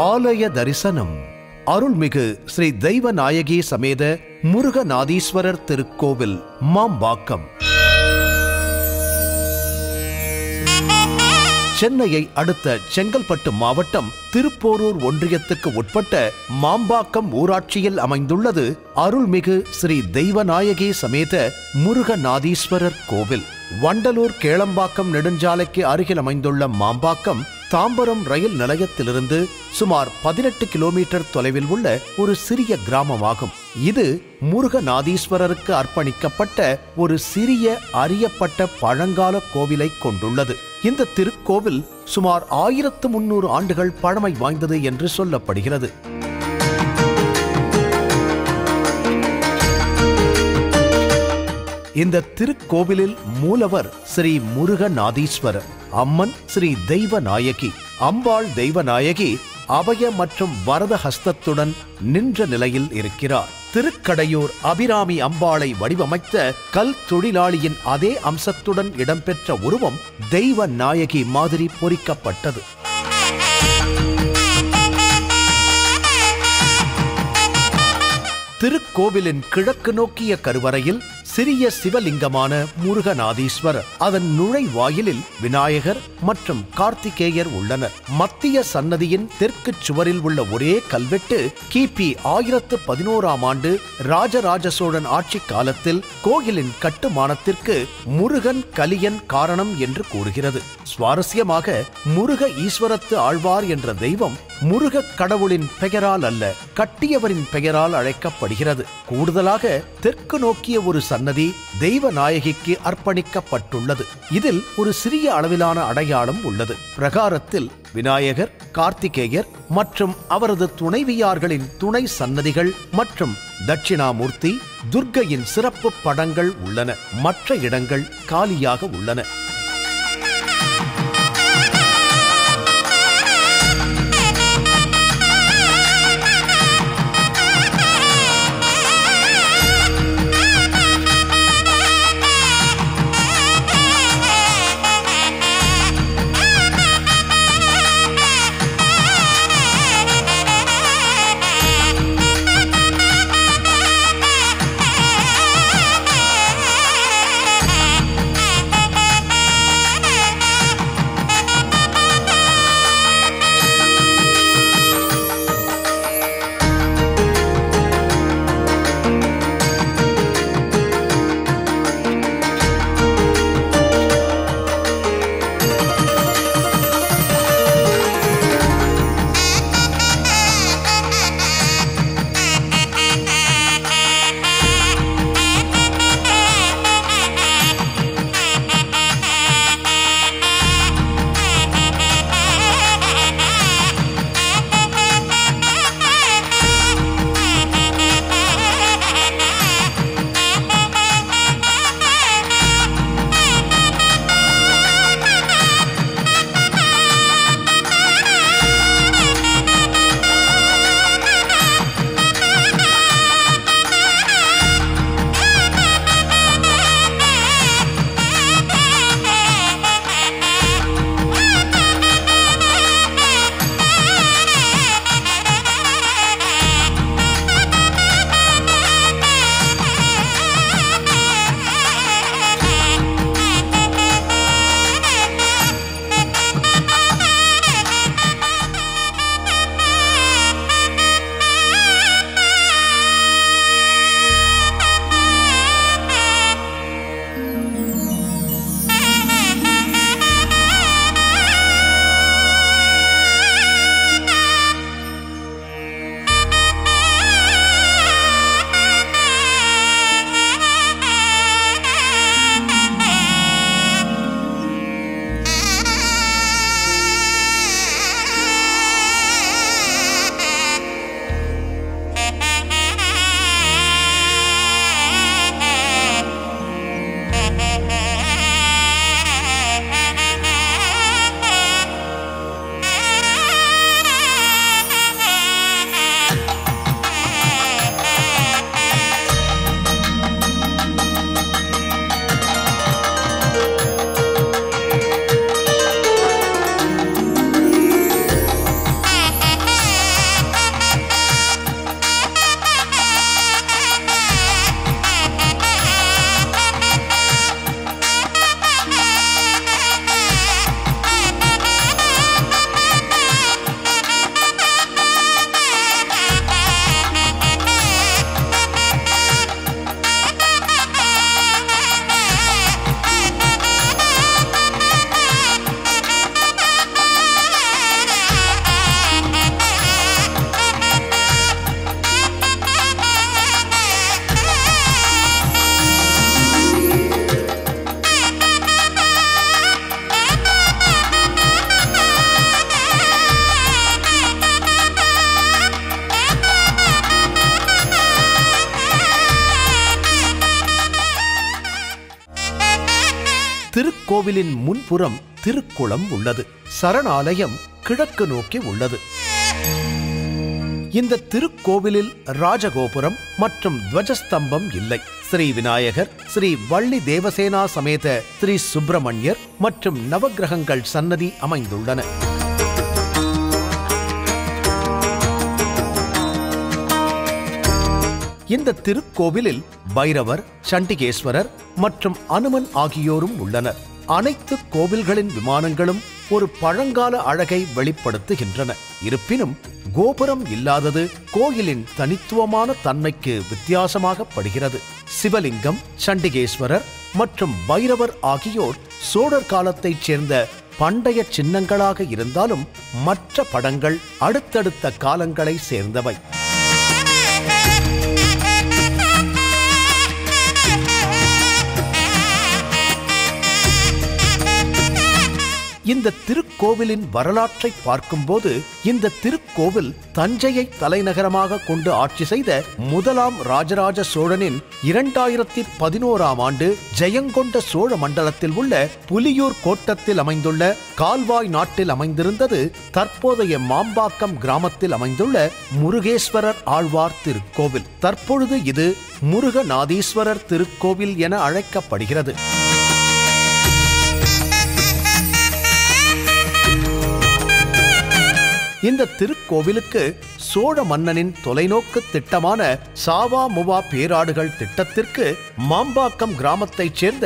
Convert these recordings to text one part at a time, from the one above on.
ஆலய தரிசனம். அருள்மிகு ஸ்ரீ தெய்வநாயகி சமேத முருகநாதீஸ்வரர் திருக்கோவில், மாம்பாக்கம். சென்னையை அடுத்த செங்கல்பட்டு மாவட்டம் திருப்போரூர் ஒன்றியத்துக்கு உட்பட்ட மாம்பாக்கம் ஊராட்சியில் அமைந்துள்ளது அருள்மிகு ஸ்ரீ தெய்வநாயகி சமேத முருகநாதீஸ்வரர் கோவில். வண்டலூர் கேளம்பாக்கம் நெடுஞ்சாலைக்கு அருகில் அமைந்துள்ள மாம்பாக்கம் தாம்பரம் ரயில் நிலையத்திலிருந்து சுமார் 18 கிலோமீட்டர் தொலைவில் உள்ள ஒரு சிறிய கிராமமாகும். இது முருகநாதீஸ்வரருக்கு அர்ப்பணிக்கப்பட்ட ஒரு சிறிய அறியப்பட்ட பழங்கால கோவிலை கொண்டுள்ளது. இந்த திருக்கோவில் சுமார் 1300 ஆண்டுகள் பழமை வாய்ந்தது என்று சொல்லப்படுகிறது. இந்த திருக்கோவிலில் மூலவர் ஸ்ரீ முருகநாதீஸ்வரர், அம்மன் ஸ்ரீ தெய்வநாயகி, அம்பாள் தெய்வநாயகி அபய மற்றும் வரத ஹஸ்தத்துடன் நின்ற நிலையில் இருக்கிறார். திருக்கடையூர் அபிராமி அம்பாளை வடிவமைத்த கல் தொழிலாளியின் அதே அம்சத்துடன் இடம்பெற்ற உருவம் தெய்வநாயகி மாதிரி பொறிக்கப்பட்டது. திருக்கோவிலின் கிழக்கு நோக்கிய கருவறையில் சிறிய சிவலிங்கமான முருகநாதீஸ்வரர், அதன் நுழைவாயிலில் விநாயகர் மற்றும் கார்த்திகேயர் உள்ளனர். மத்திய சன்னதியின் தெற்கு சுவரில் உள்ள ஒரே கல்வெட்டு கிபி 1011ஆம் ஆண்டு ராஜராஜ சோழன் ஆட்சி காலத்தில் கோயிலின் கட்டுமானத்திற்கு முருகன் கலியன் காரணம் என்று கூறுகிறது. சுவாரஸ்யமாக முருக ஈஸ்வரத்து ஆழ்வார் என்ற தெய்வம் முருக கடவுளின் பெயரால் அல்ல, கட்டியவரின் பெயரால் அழைக்கப்படுகிறது. கூடுதலாக தெற்கு நோக்கிய ஒரு சன்னதி தெய்வநாயகிக்கு அர்ப்பணிக்கப்பட்டுள்ளது. இதில் ஒரு சிறிய அளவிலான அடையாளம் உள்ளது. பிரகாரத்தில் விநாயகர், கார்த்திகேயர் மற்றும் அவரது துணைவியார்களின் துணை சன்னதிகள் மற்றும் தட்சிணாமூர்த்தி, துர்க்கையின் சிறப்பு படங்கள் உள்ளன. மற்ற இடங்கள் காலியாக உள்ளன. திருக்கோவிலின் முன்புறம் திருக்குளம் உள்ளது. சரணாலயம் கிழக்கு நோக்கி உள்ளது. இந்த திருக்கோவிலில் ராஜகோபுரம் மற்றும் துவஜஸ்தம்பம் இல்லை. ஸ்ரீ விநாயகர், ஸ்ரீ வள்ளி தேவசேனா சமேத ஸ்ரீ சுப்பிரமணியர் மற்றும் நவக்கிரகங்கள் சன்னதி அமைந்துள்ளன. இந்த திருக்கோவிலில் பைரவர், சண்டிகேஸ்வரர் மற்றும் அனுமன் ஆகியோரும் உள்ளனர். அனைத்து கோவில்களின் விமானங்களும் ஒரு பழங்கால அழகை வெளிப்படுத்துகின்றன. இருப்பினும் கோபுரம் இல்லாதது கோயிலின் தனித்துவமான தன்மைக்கு வித்தியாசமாகப்படுகிறது. சிவலிங்கம், சண்டிகேஸ்வரர் மற்றும் பைரவர் ஆகியோர் சோழர் காலத்தைச் சேர்ந்த பண்டைய சின்னங்களாக இருந்தாலும் மற்ற படங்கள் அடுத்தடுத்த காலங்களை சேர்ந்தவை. இந்த திருக்கோவிலின் வரலாற்றை பார்க்கும்போது இந்த திருக்கோவில் தஞ்சையை தலைநகரமாக கொண்டு ஆட்சி செய்த முதலாம் ராஜராஜ சோழனின் 2011ஆம் ஆண்டு ஜெயங்கொண்ட சோழ மண்டலத்தில் உள்ள புலியூர் கோட்டத்தில் அமைந்துள்ள கால்வாய் நாட்டில் அமைந்திருந்தது. தற்போதைய மாம்பாக்கம் கிராமத்தில் அமைந்துள்ள முருகேஸ்வரர் ஆழ்வார் திருக்கோவில். தற்பொழுது இது முருகநாதீஸ்வரர் திருக்கோவில் என அழைக்கப்படுகிறது. இந்த திருக்கோவிலுக்கு சோழ மன்னனின் தொலைநோக்கு திட்டமான சாவா முவா பேராடுகள் திட்டத்திற்கு மாம்பாக்கம் கிராமத்தைச் சேர்ந்த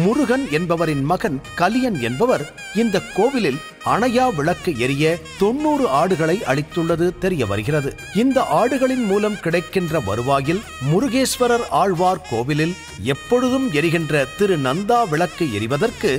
முருகன் என்பவரின் மகன் கலியன் என்பவர் இந்த கோவிலில் அணையா விளக்கு எரிய 90 ஆடுகளை அளித்துள்ளது தெரிய வருகிறது. இந்த ஆடுகளின் மூலம் கிடைக்கின்ற வருவாயில் முருகேஸ்வரர் ஆழ்வார் கோவிலில் எப்பொழுதும் எரிகின்ற திரு நந்தா விளக்கு எரிவதற்கு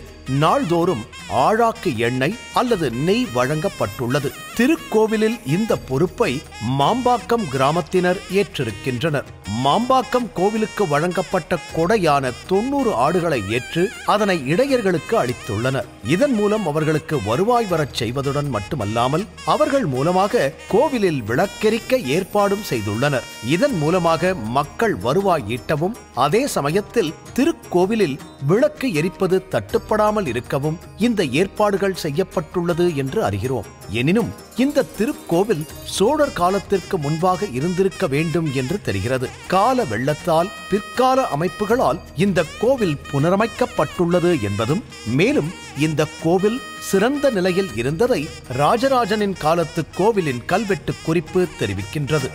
நாள்தோறும் ஆழாக்கு எண்ணெய் அல்லது நெய் வழங்கப்பட்டுள்ளது. திருக்கோவிலில் இந்த பொறுப்பை மாம்பாக்கம் கிராமத்தினர் ஏற்றிருக்கின்றனர். மாம்பாக்கம் கோவிலுக்கு வழங்கப்பட்ட கொடையான 90 ஆடுகளை ஏற்று அதனை இடையர்களுக்கு அளித்துள்ளனர். இதன் மூலம் அவர்களுக்கு வருவாய் வரச் செய்வதுடன் மட்டுமல்லாமல் அவர்கள் மூலமாக கோவிலில் விளக்கெரிக்க ஏற்பாடும் செய்துள்ளனர். இதன் மூலமாக மக்கள் வருவாய் ஈட்டவும் அதே சமயத்தில் திருக்கோவிலில் விளக்கு எரிப்பது தட்டுப்படாமல் இருக்கவும் இந்த ஏற்பாடுகள் செய்யப்பட்டுள்ளது என்று அறிகிறோம். எனினும் இந்த திருக்கோவில் சோழர் காலத்திற்கு முன்பாக இருந்திருக்க வேண்டும் என்று தெரிகிறது. கால வெள்ளத்தால் பிற்கால அமைப்புகளால் இந்த கோவில் புனரமைக்கப்பட்டுள்ளது என்பதும், மேலும் இந்த கோவில் சிறந்த நிலையில் இருந்ததை ராஜராஜனின் காலத்து கோவிலின் கல்வெட்டு குறிப்பு தெரிவிக்கின்றது.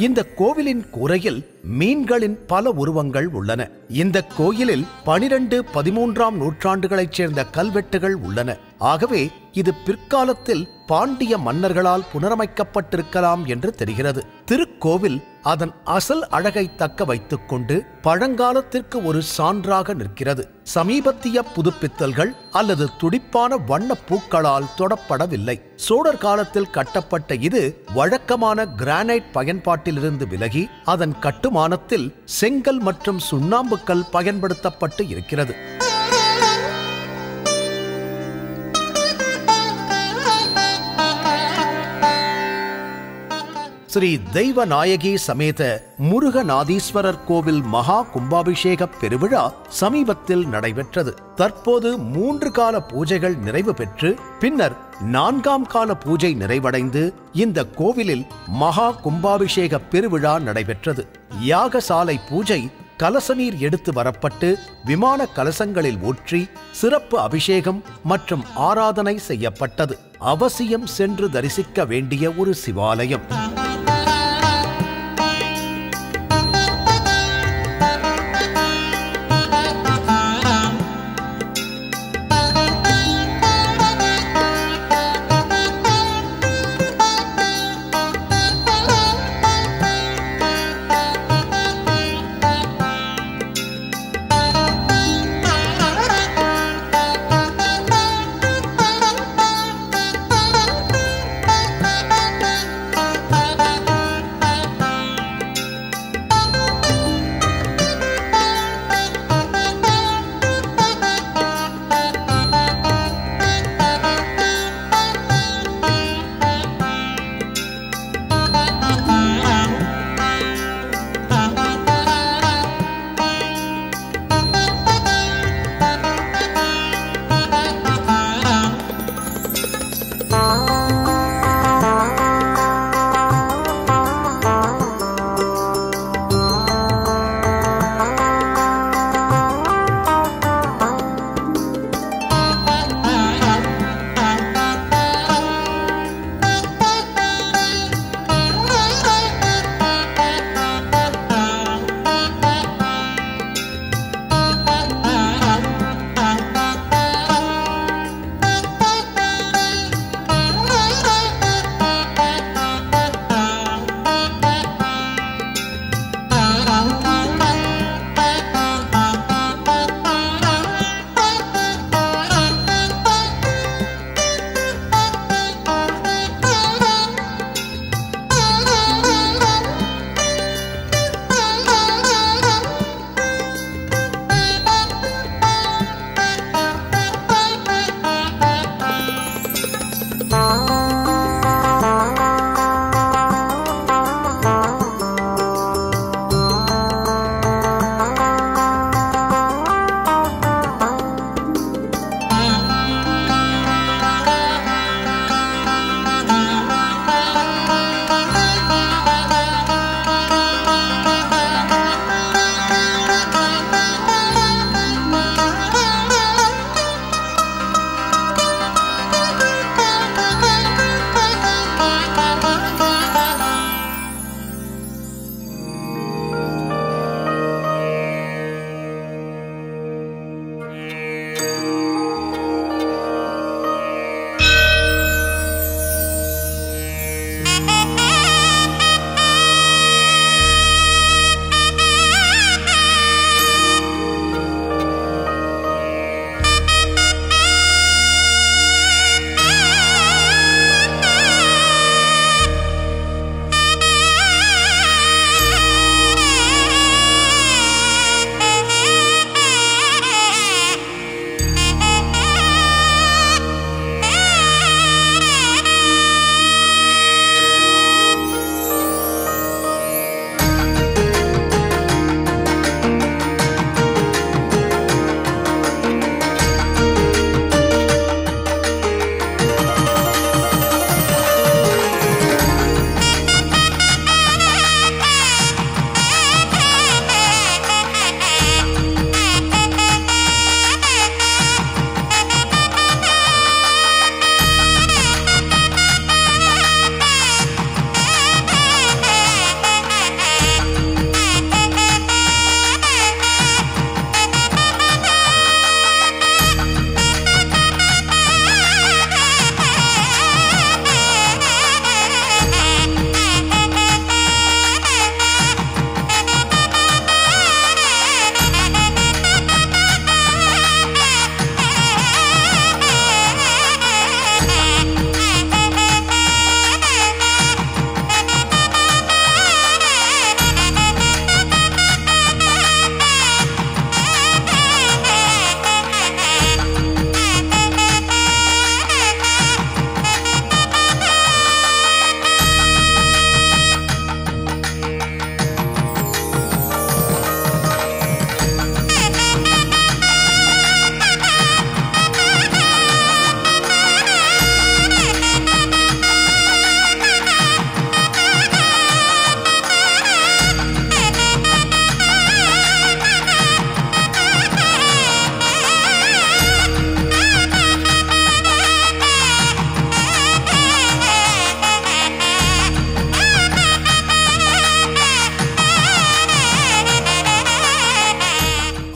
இந்த கோவிலின் கூரையில் மீன்களின் பல உருவங்கள் உள்ளன. இந்த கோயிலில் 12, 13ஆம் நூற்றாண்டுகளைச் சேர்ந்த கல்வெட்டுகள் உள்ளன. ஆகவே இது பிற்காலத்தில் பாண்டிய மன்னர்களால் புனரமைக்கப்பட்டிருக்கலாம் என்று தெரிகிறது. திருக்கோவில் அதன் அசல் அழகை தக்க வைத்துக் கொண்டு பழங்காலத்திற்கு ஒரு சான்றாக நிற்கிறது. சமீபத்திய புதுப்பித்தல்கள் அல்லது துடிப்பான வண்ண பூக்களால் தொடப்படவில்லை. சோழர் காலத்தில் கட்டப்பட்ட இது வழக்கமான கிரானைட் பயன்பாட்டிலிருந்து விலகி அதன் கட்டுமானத்தில் செங்கல் மற்றும் சுண்ணாம்புக்கல் பயன்படுத்தப்பட்டு இருக்கிறது. ஸ்ரீ தெய்வநாயகி சமேத முருகநாதீஸ்வரர் கோவில் மகா கும்பாபிஷேக பெருவிழா சமீபத்தில் நடைபெற்றது. தற்போது 3 கால பூஜைகள் நிறைவு பெற்று பின்னர் 4ஆம் கால பூஜை நிறைவடைந்து இந்த கோவிலில் மகா கும்பாபிஷேக பெருவிழா நடைபெற்றது. யாகசாலை பூஜை கலசநீர் எடுத்து வரப்பட்டு விமான கலசங்களில் ஊற்றி சிறப்பு அபிஷேகம் மற்றும் ஆராதனை செய்யப்பட்டது. அவசியம் சென்று தரிசிக்க வேண்டிய ஒரு சிவாலயம்.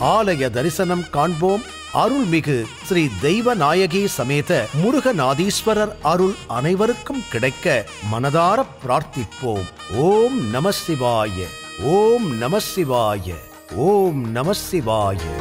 ஆலய தரிசனம் காண்போம். அருள்மிகு ஸ்ரீ தெய்வநாயகி சமேத முருகநாதீஸ்வரர் அருள் அனைவருக்கும் கிடைக்க மனதார பிரார்த்திப்போம். ஓம் நம சிவாய, ஓம் நம சிவாய, ஓம் நம சிவாய.